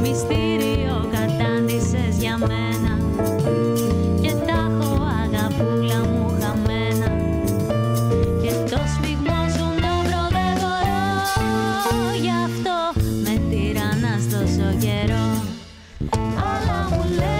Μυστήριο κατάντησες για μένα και τα έχω αγαπούλα μου χαμένα και το σφιγμό σου το βρω δεν μπορώ, γι' αυτό με τυραννάς τόσο καιρό. Αλλά μου λέει